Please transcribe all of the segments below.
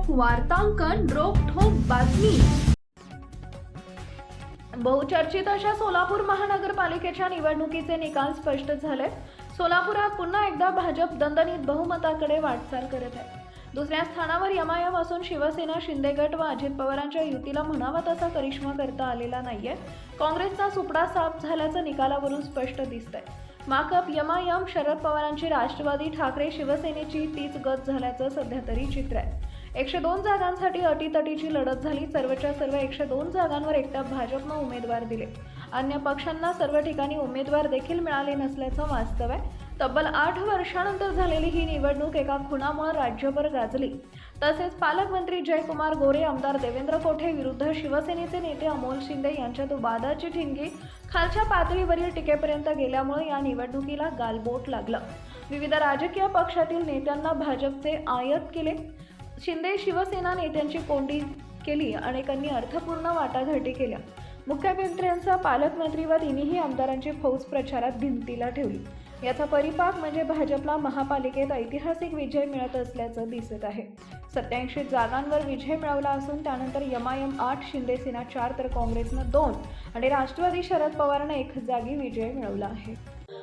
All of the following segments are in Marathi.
वार्तांकन रोखठोक बातमी। बहुचर्चित अशा सोलापूर महानगरपालिकेच्या निवडणुकीचे निकाल स्पष्ट झाले। सोलापुरात पुन्हा एकदा भाजप दणदणीत बहुमताकडे वाटचाल करत आहे। दुसऱ्या स्थानावर एमआयएम असून शिवसेना, शिंदे गट व अजित पवारांच्या युतीला म्हणावा तसा करिश्मा करता आलेला नाहीये। काँग्रेसचा सुपडा साफ झाल्याचं निकालावरून स्पष्ट दिसतंय। माकप, एमआयएम, शरद पवारांची राष्ट्रवादी, ठाकरे शिवसेनेची तीच गत झाल्याचं सध्या तरी चित्र आहे। 102 जागांसाठी अटीतटीची लढत झाली। सर्वच्या सर्व 102 जागांवर एकटा भाजपनं उमेदवार दिले। अन्य पक्षांना सर्व ठिकाणी उमेदवार देखील मिळाले नसल्याचं वास्तव आहे। तब्बल 8 वर्षांनंतर झालेली ही निवडणूक एका खुनामुळे राज्यभर गाजली। तसेच पालकमंत्री जयकुमार गोरे, आमदार देवेंद्र कोठे विरुद्ध शिवसेनेचे नेते अमोल शिंदे यांच्यात वादाची ठिणगी खालच्या पातळीवरील टीकेपर्यंत गेल्यामुळे या निवडणुकीला गालबोट लागलं। विविध राजकीय पक्षातील नेत्यांना भाजपचे आयात केले। शिंदे शिवसेना नेत्यांची कोंडी केली। अनेकांनी अर्थपूर्ण वाटाघाटी केल्या। मुख्यमंत्र्यांचा पालकमंत्री व तिन्ही आमदारांची फौज प्रचारात भिंतीला ठेवली। याचा परिपाक म्हणजे भाजपला महापालिकेत ऐतिहासिक विजय मिळत असल्याचं दिसत आहे। 87 जागांवर विजय मिळवला असून त्यानंतर एमआयएम 8, शिंदेसेना 4 तर काँग्रेसनं 2 आणि राष्ट्रवादी शरद पवारांना 1 जागी विजय मिळवला आहे।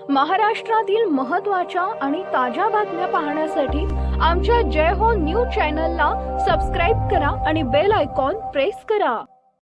महाराष्ट्रातील महत्त्वाच्या आणि ताज्या बातम्या पाहण्यासाठी आमच्या जय हो न्यूज चॅनलला सबस्क्राईब करा आणि बेल आयकॉन प्रेस करा।